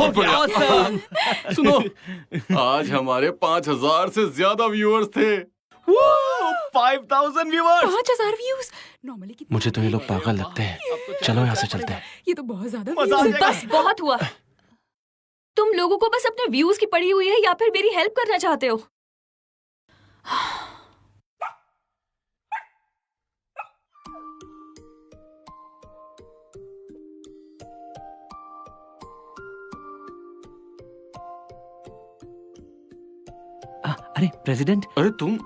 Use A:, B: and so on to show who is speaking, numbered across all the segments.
A: बहुत बढ़िया। सुनो, आज हमारे 5000 से ज्यादा व्यूअर्स थे।
B: 5000 व्यूअर्स,
C: 5000 व्यूज। नॉर्मली कितने?
D: मुझे तो ये लोग पागल लगते हैं। चलो यहाँ से चलते हैं।
C: ये तो बहुत ज्यादा
B: मजा आ
C: व्यूज है।
B: जाएगा।
E: बस बहुत हुआ। तुम लोगों को बस अपने व्यूज की पड़ी हुई है या फिर मेरी हेल्प करना चाहते हो?
F: अरे प्रेसिडेंट,
A: अरे तुम,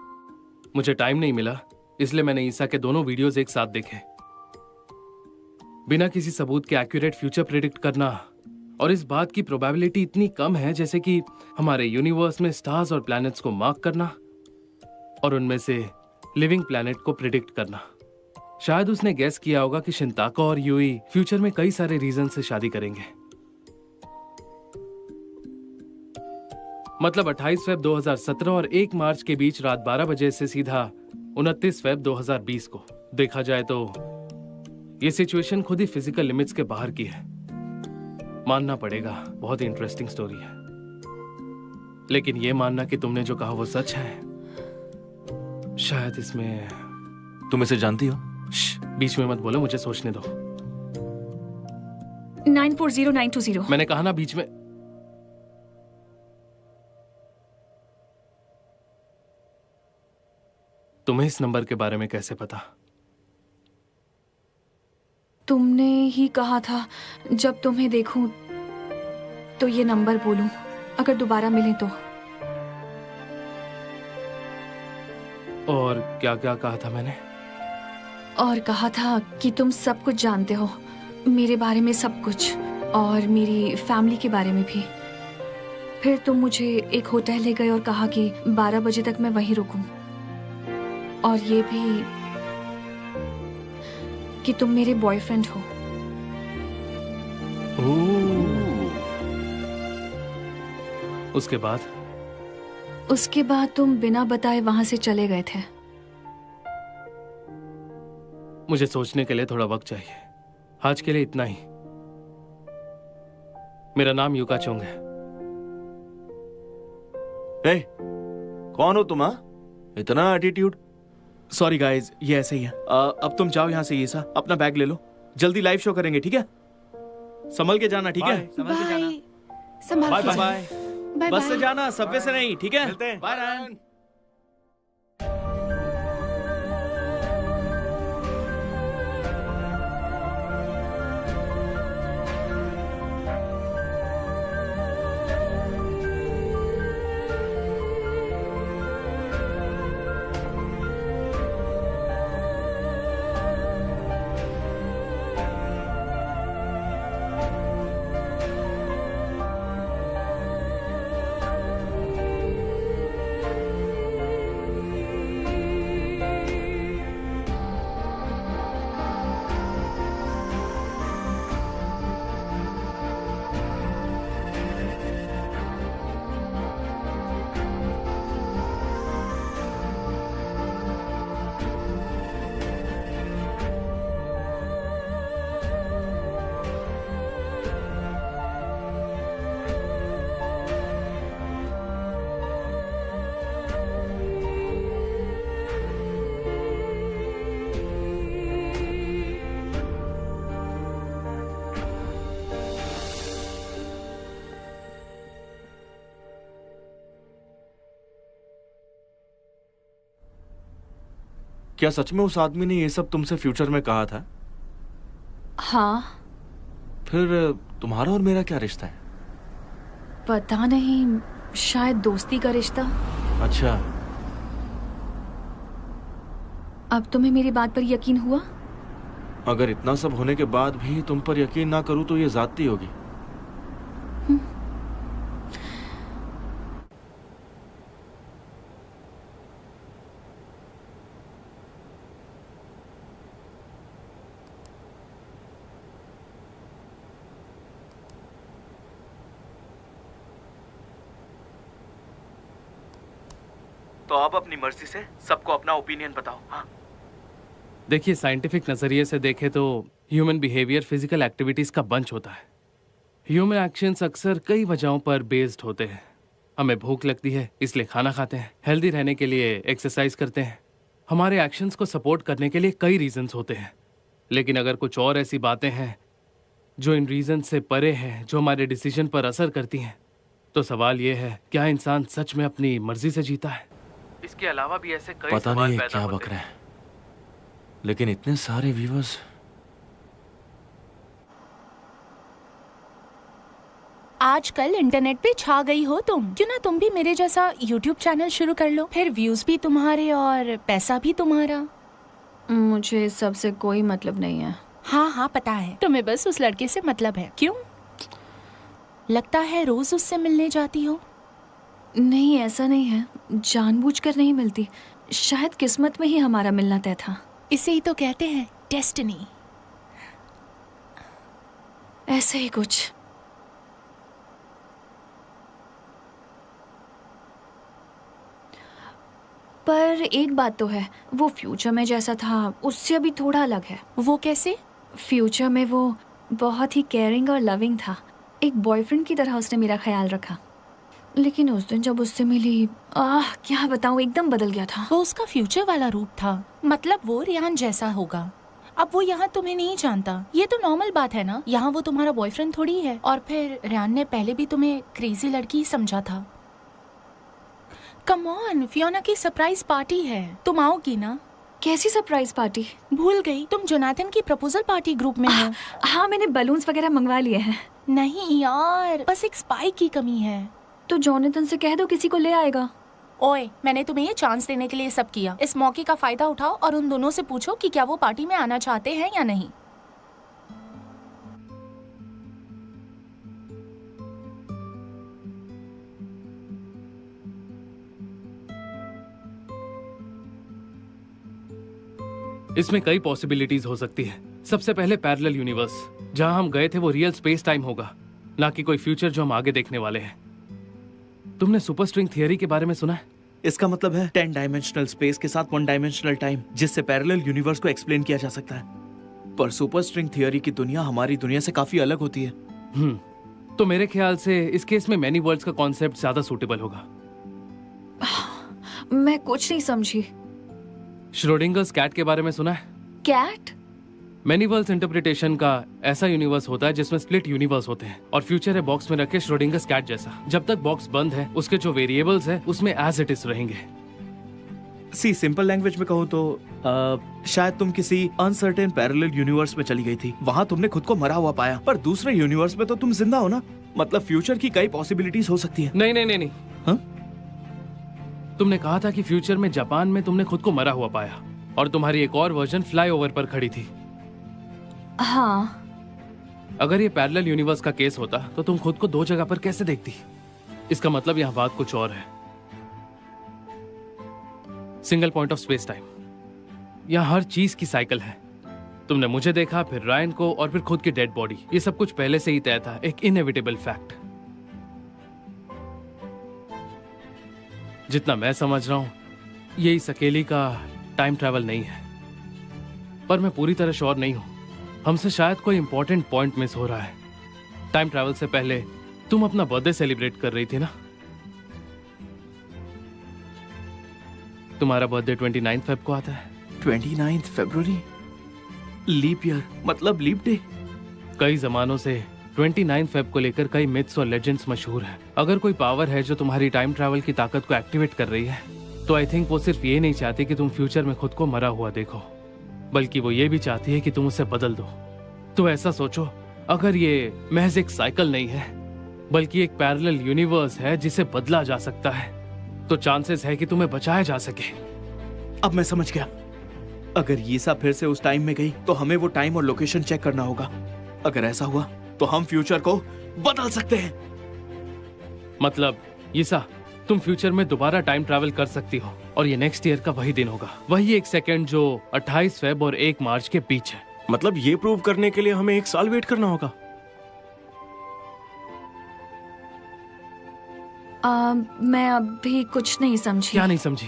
D: मुझे टाइम नहीं मिला, इसलिए मैंने ईसा के दोनों वीडियोस एक साथ देखे। बिना किसी सबूत के एक्यूरेट फ्यूचर प्रेडिक्ट करना, और इस बात की प्रोबेबिलिटी इतनी कम है जैसे कि हमारे यूनिवर्स में स्टार्स और प्लैनेट्स को मार्क करना और उनमें से लिविंग प्लैनेट को प्रिडिक्ट करना। शायद उसने गेस किया होगा कि शिंताको और यूई फ्यूचर में कई सारे रीजन से शादी करेंगे। मतलब 28 फेब 2017 और 1 मार्च के बीच रात 12 बजे से सीधा 29 फेब 2020 को। देखा जाए तो ये सिचुएशन खुद ही फिजिकल लिमिट्स के बाहर की है। मानना पड़ेगा, बहुत ही इंटरेस्टिंग स्टोरी है। लेकिन ये मानना कि तुमने जो कहा वो सच है, शायद इसमें। तुम इसे जानती हो? बीच में मत बोलो, मुझे सोचने दो।
E: 940920।
D: मैंने कहा ना बीच में। तुम्हें इस नंबर के बारे में कैसे पता?
E: तुमने ही कहा था जब तुम्हें देखूं तो ये नंबर बोलूं, अगर दोबारा मिले तो।
D: और क्या क्या कहा था मैंने?
E: और कहा था कि तुम सब कुछ जानते हो, मेरे बारे में सब कुछ, और मेरी फैमिली के बारे में भी। फिर तुम मुझे एक होटल ले गए और कहा कि 12 बजे तक मैं वहीं रुकूं, और ये भी कि तुम मेरे बॉयफ्रेंड हो।
D: उसके बाद?
E: उसके बाद तुम बिना बताए वहां से चले गए थे।
D: मुझे सोचने के लिए थोड़ा वक्त चाहिए। आज के लिए इतना ही। मेरा नाम यूका चोंग है।
B: ए, कौन हो तुम? इतना एटीट्यूड?
F: सॉरी गाइस, ये ऐसे ही है। अब तुम जाओ यहाँ से। ये सा अपना बैग ले लो, जल्दी लाइव शो करेंगे, ठीक है? संभल के जाना, ठीक है?
C: बाय। संभाल
F: बाय
C: के
F: बाय
C: जाना।
F: बाय।
C: बाय
F: बस से
C: बाय।
F: जाना, सबवे से नहीं, ठीक है?
B: मिलते हैं।
F: Bye Ryan.
B: क्या सच में उस आदमी ने ये सब तुमसे फ्यूचर में कहा था?
E: हाँ।
B: फिर तुम्हारा और मेरा क्या रिश्ता है?
E: पता नहीं, शायद दोस्ती का रिश्ता।
B: अच्छा,
E: अब तुम्हें मेरी बात पर यकीन हुआ?
B: अगर इतना सब होने के बाद भी तुम पर यकीन ना करूं तो ये ज्यादती होगी।
F: तो आप अपनी मर्जी से सबको अपना ओपिनियन बताओ। हाँ,
D: देखिए, साइंटिफिक नजरिए से देखें तो ह्यूमन बिहेवियर फिजिकल एक्टिविटीज का बंच होता है। ह्यूमन एक्शंस अक्सर कई वजहों पर बेस्ड होते हैं। हमें भूख लगती है इसलिए खाना खाते हैं, हेल्दी रहने के लिए एक्सरसाइज करते हैं। हमारे एक्शंस को सपोर्ट करने के लिए कई रीजंस होते हैं। लेकिन अगर कुछ और ऐसी बातें हैं जो इन रीजन से परे हैं, जो हमारे डिसीजन पर असर करती हैं, तो सवाल ये है, क्या इंसान सच में अपनी मर्जी से जीता है? इसके अलावा भी ऐसे कई
B: पता
D: सवाल
B: नहीं ये
D: पैदा
B: क्या
D: होते
B: बक रहा है, लेकिन इतने सारे व्यूअर्स।
G: आजकल इंटरनेट पे छा गई हो तुम, क्यों ना तुम भी मेरे जैसा यूट्यूब चैनल शुरू कर लो, फिर व्यूज भी तुम्हारे और पैसा भी तुम्हारा।
E: मुझे इस सब से कोई मतलब नहीं है।
G: हाँ हाँ पता है, तुम्हें बस उस लड़के से मतलब है। क्यों? लगता है रोज उससे मिलने जाती हो।
E: नहीं, ऐसा नहीं है, जानबूझकर नहीं मिलती। शायद किस्मत में ही हमारा मिलना तय था।
G: इसे ही तो कहते हैं डेस्टिनी।
E: ऐसे ही कुछ। पर एक बात तो है, वो फ्यूचर में जैसा था उससे अभी थोड़ा अलग है।
G: वो कैसे?
E: फ्यूचर में वो बहुत ही केयरिंग और लविंग था। एक बॉयफ्रेंड की तरह उसने मेरा ख्याल रखा। लेकिन उस दिन जब उससे मिली, क्या बताऊं, एकदम बदल गया था।
G: वो उसका फ्यूचर वाला रूप था, मतलब वो रियान जैसा होगा। अब वो यहाँ तुम्हें नहीं जानता, ये तो नॉर्मल बात है ना। यहाँ वो तुम्हारा बॉयफ्रेंड थोड़ी है। और फिर रियान ने पहले भी तुम्हें क्रेजी लड़की समझा था। कम ऑन, फियोना की सरप्राइज पार्टी है, तुम आओगी ना?
E: कैसी सरप्राइज पार्टी?
G: भूल गई, तुम जोनाथन की प्रपोजल पार्टी ग्रुप में हो।
E: हाँ, मैंने बलून्स वगैरह मंगवा लिए हैं।
G: नहीं यार, बस एक स्पाई की कमी है।
E: तो जोनाथन से कह दो किसी को ले आएगा।
G: ओए, मैंने तुम्हें ये चांस देने के लिए सब किया। इस मौके का फायदा उठाओ और उन दोनों से पूछो कि क्या वो पार्टी में आना चाहते हैं या नहीं।
D: इसमें कई पॉसिबिलिटीज हो सकती है। सबसे पहले पैरेलल यूनिवर्स, जहां हम गए थे वो रियल स्पेस टाइम होगा, ना कि कोई फ्यूचर जो हम आगे देखने वाले हैं। तुमने सुपर स्ट्रिंग थियरी के बारे में सुना है?
F: इसका मतलब है 10 डायमेंशनल स्पेस के साथ 1 डायमेंशनल टाइम, जिससे पैरेलल यूनिवर्स को एक्सप्लेन किया जा सकता है। पर सुपर स्ट्रिंग थियरी की दुनिया हमारी दुनिया से काफी अलग होती है।
D: तो मेरे ख्याल से इस केस में मैनी वर्ल्ड्स का कॉन्सेप्ट ज्यादा सूटेबल होगा।
E: मैं कुछ नहीं समझी।
D: श्रोडिंगर्स कैट के बारे में सुना है?
E: कैट?
D: मैनी वर्ल्ड्स इंटरप्रिटेशन का ऐसा यूनिवर्स होता है जिसमें स्प्लिट यूनिवर्स होते हैं और फ्यूचर है बॉक्स में रखे श्रोडिंगर्स कैट जैसा। जब तक बॉक्स बंद है उसके जो वेरिएबल्स है उसमें एज इट इज रहेंगे।
F: सी सिंपल लैंग्वेज में कहूँ तो शायद तुम किसी अनसर्टेन पैरेलल यूनिवर्स में चली गई थी, वहां तुमने खुद को मरा हुआ पाया, पर दूसरे यूनिवर्स में तो तुम जिंदा हो ना। मतलब फ्यूचर की कई पॉसिबिलिटीज हो सकती है।
D: नहीं नहीं नहीं नहीं।
F: हाँ?
D: तुमने कहा था कि फ्यूचर में जापान में तुमने खुद को मरा हुआ पाया और तुम्हारी एक और वर्जन फ्लाईओवर पर खड़ी थी।
E: हाँ।
D: अगर ये पैरेलल यूनिवर्स का केस होता तो तुम खुद को 2 जगह पर कैसे देखती? इसका मतलब यहाँ बात कुछ और है। Single point of space time, यहाँ हर चीज की साइकिल है। तुमने मुझे देखा, फिर रायन को, और फिर खुद की डेड बॉडी। ये सब कुछ पहले से ही तय था, एक इनएविटेबल फैक्ट। जितना मैं समझ रहा हूं ये इस अकेली का टाइम ट्रैवल नहीं है, पर मैं पूरी तरह श्योर नहीं हूं। हमसे शायद कोई इंपॉर्टेंट पॉइंट मिस हो रहा है। टाइम ट्रैवल से पहले तुम अपना बर्थडे सेलिब्रेट कर रही थी ना? तुम्हारा बर्थडे 29 फेब को आता है।
F: 29 फरवरी? लीप ईयर मतलब लीप डे?
D: कई जमानों से 29 फेब को लेकर कई मिथ्स और लेजेंड्स मशहूर हैं। अगर कोई पावर है जो तुम्हारी टाइम ट्रैवल की ताकत को एक्टिवेट कर रही है, तो आई थिंक वो सिर्फ ये नहीं चाहती कि तुम फ्यूचर में खुद को मरा हुआ देखो, बल्कि वो ये भी चाहती है कि तुम उसे बदल दो। तो ऐसा सोचो, अगर ये महज एक साइकिल नहीं है बल्कि एक पैरेलल यूनिवर्स है जिसे बदला जा सकता है, तो चांसेस है कि तुम्हें बचाया जा सके।
F: अब मैं समझ गया। अगर यीसा फिर से उस टाइम में गई तो हमें वो टाइम और लोकेशन चेक करना होगा। अगर ऐसा हुआ तो हम फ्यूचर को बदल सकते हैं।
D: मतलब यीसा, तुम फ्यूचर में दोबारा टाइम ट्रैवल कर सकती हो और ये नेक्स्ट ईयर का वही दिन होगा, वही 1 सेकेंड जो 28 फेब और 1 मार्च के बीच है।
B: मतलब ये प्रूव करने के लिए हमें 1 साल वेट करना होगा?
E: मैं अभी कुछ नहीं समझी।
D: क्या नहीं समझी?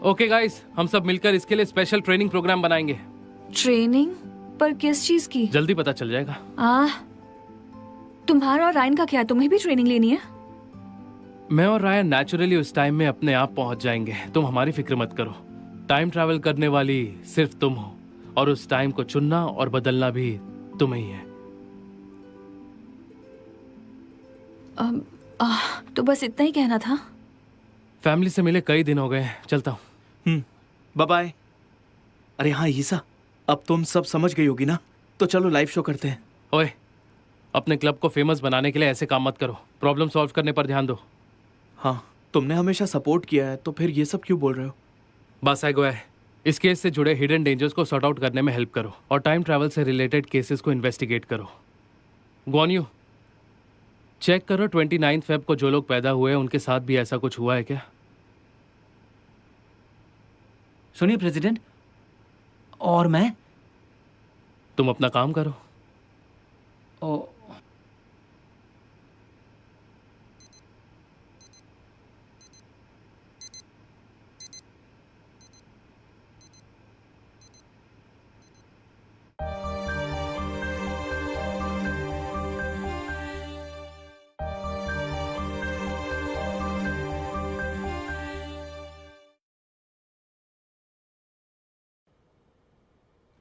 D: ओके गाइस, हम सब मिलकर इसके लिए स्पेशल ट्रेनिंग प्रोग्राम बनाएंगे।
E: ट्रेनिंग? पर किस चीज की?
D: जल्दी पता चल जाएगा।
E: तुम्हारा और रायन का क्या? तुम्हें भी ट्रेनिंग लेनी है?
D: मैं और रायन नेचुरली उस टाइम में अपने आप पहुंच जाएंगे, तुम हमारी फिक्र मत करो। टाइम ट्रैवल करने वाली सिर्फ तुम हो और उस टाइम को चुनना और बदलना भी तुम्हें ही है।
E: तो बस इतना ही कहना था।
D: फैमिली से मिले कई दिन हो गए, चलता हूँ।
F: Bye bye. अरे हाँ ईसा, अब तुम सब समझ गई होगी ना, तो चलो लाइव शो करते हैं।
D: ओए, अपने क्लब को फेमस बनाने के लिए ऐसे काम मत करो, प्रॉब्लम सॉल्व करने पर ध्यान दो।
F: हाँ, तुमने हमेशा सपोर्ट किया है, तो फिर ये सब क्यों बोल रहे हो?
D: बस आएगो है, इस केस से जुड़े हिडन डेंजर्स को सॉर्ट आउट करने में हेल्प करो और टाइम ट्रैवल से रिलेटेड केसेस को इन्वेस्टिगेट करो। गोनियो, चेक करो 29 फेब को जो लोग पैदा हुए उनके साथ भी ऐसा कुछ हुआ है क्या?
H: सुनिए प्रेसिडेंट, और मैं?
D: तुम अपना काम करो।
H: ओ,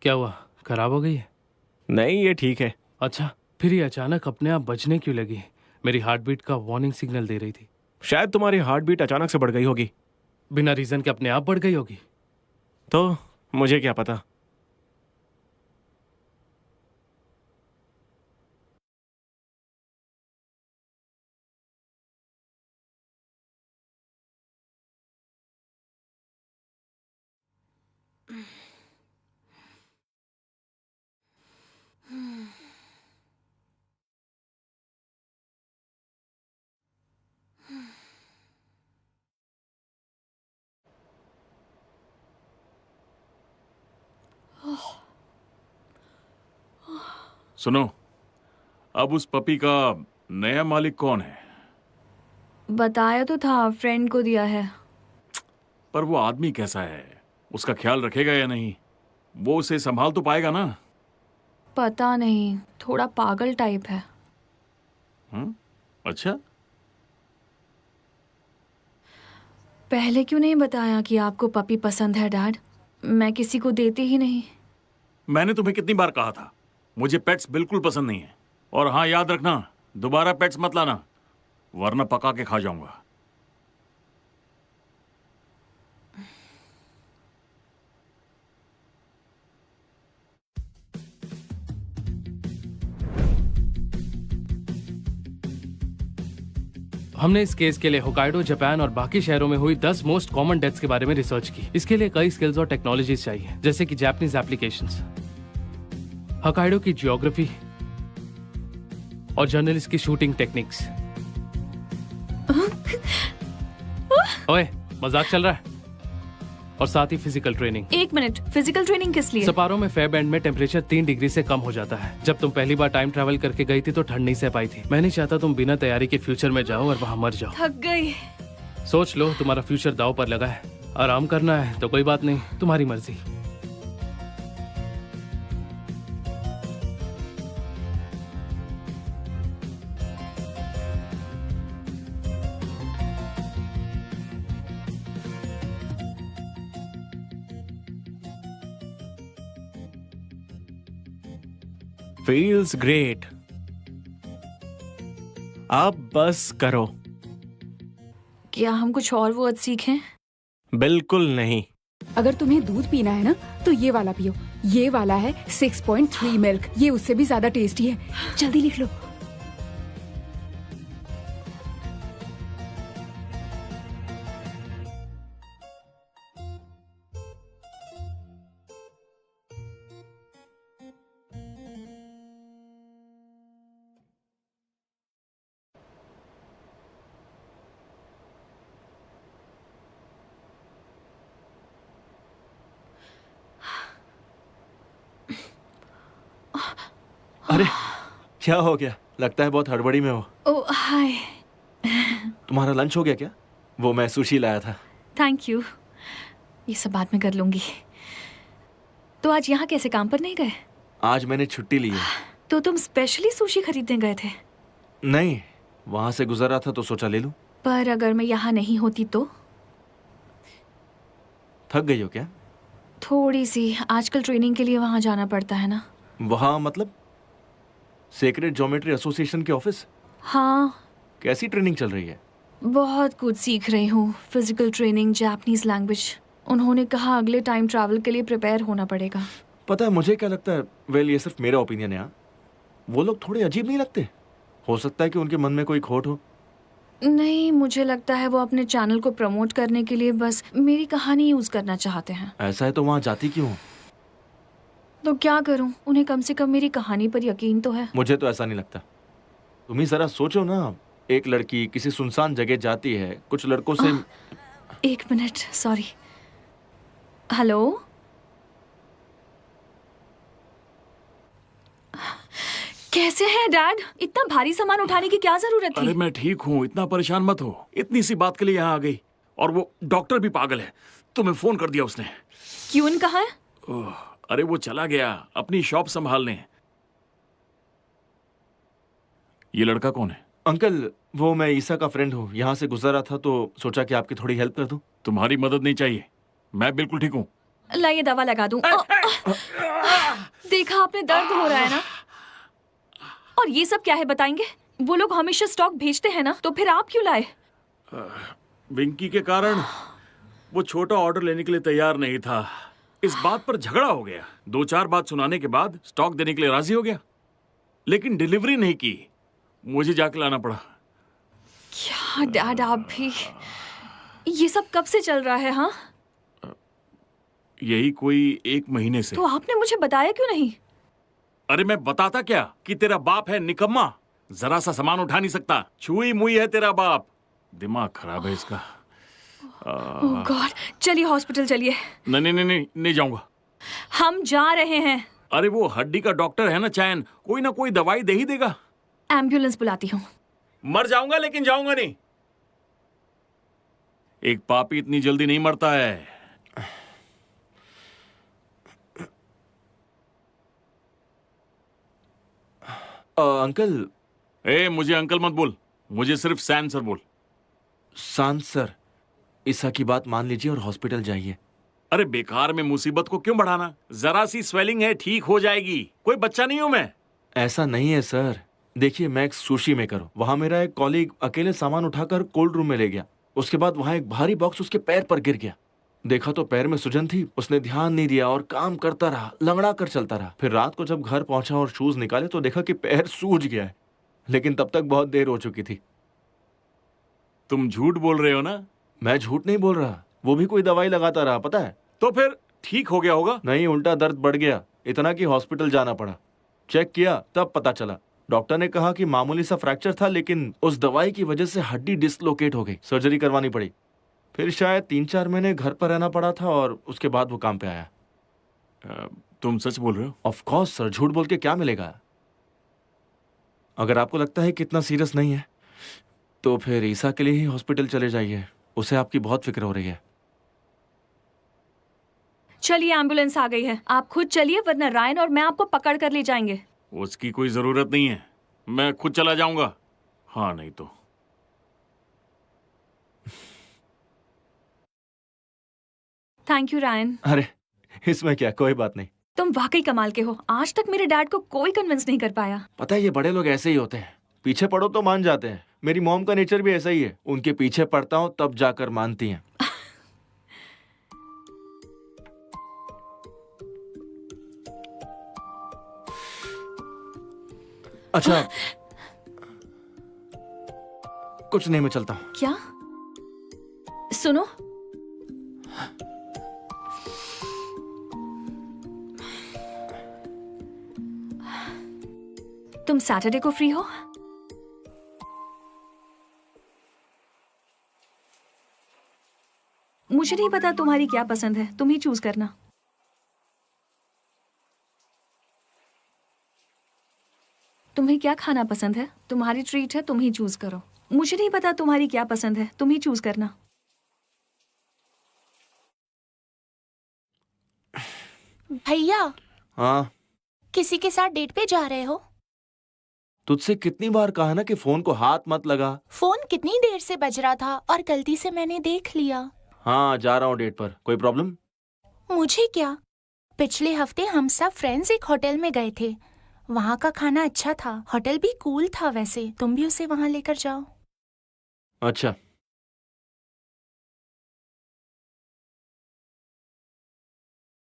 D: क्या हुआ, खराब हो गई है?
B: नहीं, ये ठीक है।
D: अच्छा, फिर ये अचानक अपने आप बजने क्यों लगी? मेरी हार्ट बीट का वार्निंग सिग्नल दे रही थी।
B: शायद तुम्हारी हार्ट बीट अचानक से बढ़ गई होगी।
D: बिना रीजन के अपने आप बढ़ गई होगी।
B: तो मुझे क्या पता।
A: सुनो, अब उस पपी का नया मालिक कौन है?
E: बताया तो था, फ्रेंड को दिया है।
A: पर वो आदमी कैसा है? उसका ख्याल रखेगा या नहीं? वो उसे संभाल तो पाएगा ना?
E: पता नहीं, थोड़ा पागल टाइप है।
A: अच्छा,
E: पहले क्यों नहीं बताया कि आपको पपी पसंद है डैड? मैं किसी को देती ही नहीं।
A: मैंने तुम्हें कितनी बार कहा था, मुझे पेट्स बिल्कुल पसंद नहीं है। और हाँ, याद रखना, दोबारा पेट्स मत लाना, वरना पका के खा जाऊंगा।
D: हमने इस केस के लिए होकाइडो, जापान और बाकी शहरों में हुई 10 मोस्ट कॉमन डेथ्स के बारे में रिसर्च की। इसके लिए कई स्किल्स और टेक्नोलॉजीज चाहिए, जैसे कि जापानीज एप्लीकेशंस, होकाइडो की जियोग्राफी और जर्नलिस्ट की शूटिंग टेक्निक्स। ओए, मजाक चल रहा है? और साथ ही physical training.
E: 1 minute, physical training किस लिए?
D: सपारो में फेब एंड में टेम्परेचर 3 डिग्री से कम हो जाता है। जब तुम पहली बार टाइम ट्रैवल करके गई थी तो ठंड नहीं सह पाई थी। मैं नहीं चाहता तुम बिना तैयारी के फ्यूचर में जाओ और वहां मर जाओ।
E: थक गई।
D: सोच लो, तुम्हारा फ्यूचर दांव पर लगा है। आराम करना है तो कोई बात नहीं, तुम्हारी मर्जी।
B: Feels great. आप बस करो।
E: क्या हम कुछ और वर्ड सीखें?
B: बिल्कुल नहीं।
C: अगर तुम्हें दूध पीना है ना तो ये वाला पियो। ये वाला है 6.3 मिल्क, ये उससे भी ज्यादा टेस्टी है। जल्दी लिख लो।
B: अरे क्या हो गया? लगता है बहुत हड़बड़ी में हो।
E: ओह हाय।
B: तुम्हारा लंच हो गया क्या? वो मैं सुशी लाया था।
E: Thank you. ये सब बाद में कर लूंगी। तो आज यहाँ कैसे, काम पर नहीं गए?
B: आज मैंने छुट्टी ली है।
E: तो तुम स्पेशली सुशी खरीदने गए थे?
B: नहीं, वहां से गुजर रहा था तो सोचा ले लूं।
E: पर अगर मैं यहाँ नहीं होती तो?
B: थक गई हो क्या?
E: थोड़ी सी, आजकल ट्रेनिंग के लिए वहाँ जाना पड़ता है ना।
B: वहां मतलब सेक्रेड ज्योमेट्री एसोसिएशन के ऑफिस?
E: हाँ,
B: कैसी ट्रेनिंग चल रही है?
E: बहुत कुछ सीख रही हूँ। Physical training, Japanese language. उन्होंने कहा अगले टाइम ट्रैवल के लिए प्रिपेयर होना पड़ेगा।
B: पता है मुझे क्या लगता है, वेल ये सिर्फ मेरा ओपिनियन है, हाँ? वो लोग थोड़े अजीब नहीं लगते? हो सकता है कि उनके मन में कोई खोट हो।
E: नहीं, मुझे लगता है वो अपने चैनल को प्रमोट करने के लिए बस मेरी कहानी यूज करना चाहते हैं।
B: ऐसा है तो वहां जाती क्यों हो?
E: तो क्या करूं, उन्हें कम से कम मेरी कहानी पर यकीन तो है।
B: मुझे तो ऐसा नहीं लगता। तुम ही जरा सोचो ना, एक लड़की किसी सुनसान जगह जाती है, कुछ लड़कों से।
E: एक मिनट, सॉरी। हेलो, कैसे हैं डैड? इतना भारी सामान उठाने की क्या जरूरत
A: अरे
E: थी?
A: मैं ठीक हूँ, इतना परेशान मत हो। इतनी सी बात के लिए यहाँ आ गई, और वो डॉक्टर भी पागल है। तुम्हें फोन कर दिया उसने।
E: क्यों कहा है?
A: ओह, अरे वो चला गया अपनी शॉप संभालने। ये लड़का कौन है?
B: अंकल, वो मैं ईसा का फ्रेंड हूँ। यहाँ से गुजर रहा था तो सोचा कि आपकी थोड़ी हेल्प कर दूं।
A: तुम्हारी मदद नहीं चाहिए, मैं बिल्कुल ठीक हूँ।
E: लाइए दवा लगा दूं। देखा आपने, दर्द हो रहा है ना? और ये सब क्या है बताएंगे? वो लोग हमेशा स्टॉक भेजते हैं ना, तो फिर आप क्यों लाए?
A: विंकी के कारण वो छोटा ऑर्डर लेने के लिए तैयार नहीं था। इस बात पर झगड़ा हो गया। 2-4 बात सुनाने के बाद स्टॉक देने के लिए राजी हो गया, लेकिन डिलीवरी नहीं की। मुझे जाके लाना पड़ा।
E: क्या डैड, आप भी? ये सब कब से चल रहा है? हाँ,
A: यही कोई 1 महीने से।
E: तो आपने मुझे बताया क्यों नहीं?
A: अरे मैं बताता क्या कि तेरा बाप है निकम्मा, जरा सा सामान उठा नहीं सकता। छुई मुई है तेरा बाप। दिमाग खराब है इसका।
E: ओह गॉड, चलिए हॉस्पिटल चलिए।
A: नहीं नहीं नहीं नहीं, नहीं जाऊंगा।
E: हम जा रहे हैं।
A: अरे वो हड्डी का डॉक्टर है ना चैन, कोई ना कोई दवाई दे ही देगा।
E: एम्बुलेंस बुलाती हूँ।
A: मर जाऊंगा लेकिन जाऊंगा नहीं। एक पापी इतनी जल्दी नहीं मरता है।
B: अंकल।
A: मुझे अंकल मत बोल, मुझे सिर्फ सैन सर बोल।
B: शांत सर, ईसा की बात मान लीजिए और हॉस्पिटल जाइए।
A: अरे बेकार में मुसीबत को क्यों बढ़ाना? जरा सी स्वेलिंग है, ठीक हो जाएगी। कोई बच्चा नहीं हूं मैं।
B: ऐसा नहीं है सर। देखिए, मैं एक सुशी मेकर हूँ। वहां मेरा एक कॉलीग अकेले सामान उठाकर कोल्ड रूम में ले गया। उसके बाद वहां एक भारी बॉक्स उसके पैर पर गिर गया। देखा तो पैर में सूजन थी। उसने ध्यान नहीं दिया और काम करता रहा, लंगड़ा कर चलता रहा। फिर रात को जब घर पहुंचा और शूज निकाले तो देखा कि पैर सूज गया है, लेकिन तब तक बहुत देर हो चुकी थी।
A: तुम झूठ बोल रहे हो ना?
B: मैं झूठ नहीं बोल रहा। वो भी कोई दवाई लगाता रहा, पता है।
A: तो फिर ठीक हो गया होगा।
B: नहीं, उल्टा दर्द बढ़ गया, इतना कि हॉस्पिटल जाना पड़ा। चेक किया तब पता चला। डॉक्टर ने कहा कि मामूली सा फ्रैक्चर था, लेकिन उस दवाई की वजह से हड्डी डिसलोकेट हो गई। सर्जरी करवानी पड़ी। फिर शायद 3-4 महीने घर पर रहना पड़ा था और उसके बाद वो काम पे आया।
A: तुम सच बोल रहे हो?
B: ऑफ कोर्स सर, झूठ बोल के क्या मिलेगा? अगर आपको लगता है कि इतना सीरियस नहीं है तो फिर ईसा के लिए ही हॉस्पिटल चले जाइए। उसे आपकी बहुत फिक्र हो रही है।
E: चलिए, एम्बुलेंस आ गई है। आप खुद चलिए, वरना रायन और मैं आपको पकड़ कर ले जाएंगे।
A: उसकी कोई जरूरत नहीं है, मैं खुद चला जाऊंगा। हाँ नहीं तो।
E: Thank you Ryan.
B: अरे इसमें क्या, कोई बात नहीं।
E: तुम वाकई कमाल के हो। आज तक मेरे डैड को कोई कन्विंस नहीं कर पाया।
B: पता है, ये बड़े लोग ऐसे ही होते हैं। पीछे पड़ो तो मान जाते हैं। मेरी मॉम का नेचर भी ऐसा ही है। उनके पीछे पड़ता हूँ तब जाकर मानती हैं। अच्छा, कुछ नहीं, मैं चलता हूँ।
E: क्या? सुनो, तुम सैटरडे को फ्री हो? मुझे नहीं पता तुम्हारी क्या पसंद है, तुम ही चूज करना। तुम्हें क्या खाना पसंद है? तुम्हारी ट्रीट है, तुम ही चूज करो। मुझे नहीं पता तुम्हारी क्या पसंद है, तुम ही चूज करना।
G: भैया,
B: हाँ,
G: किसी के साथ डेट पे जा रहे हो?
B: तुझसे कितनी बार कहा ना कि फोन को हाथ मत लगा।
G: फोन कितनी देर से बज रहा था और गलती से मैंने देख लिया।
B: हाँ, जा रहा हूँ डेट पर। कोई प्रॉब्लम?
G: मुझे क्या, पिछले हफ्ते हम सब फ्रेंड्स एक होटल में गए थे। वहाँ का खाना अच्छा था, होटल भी कूल था। वैसे तुम भी उसे वहाँ लेकर जाओ।
B: अच्छा,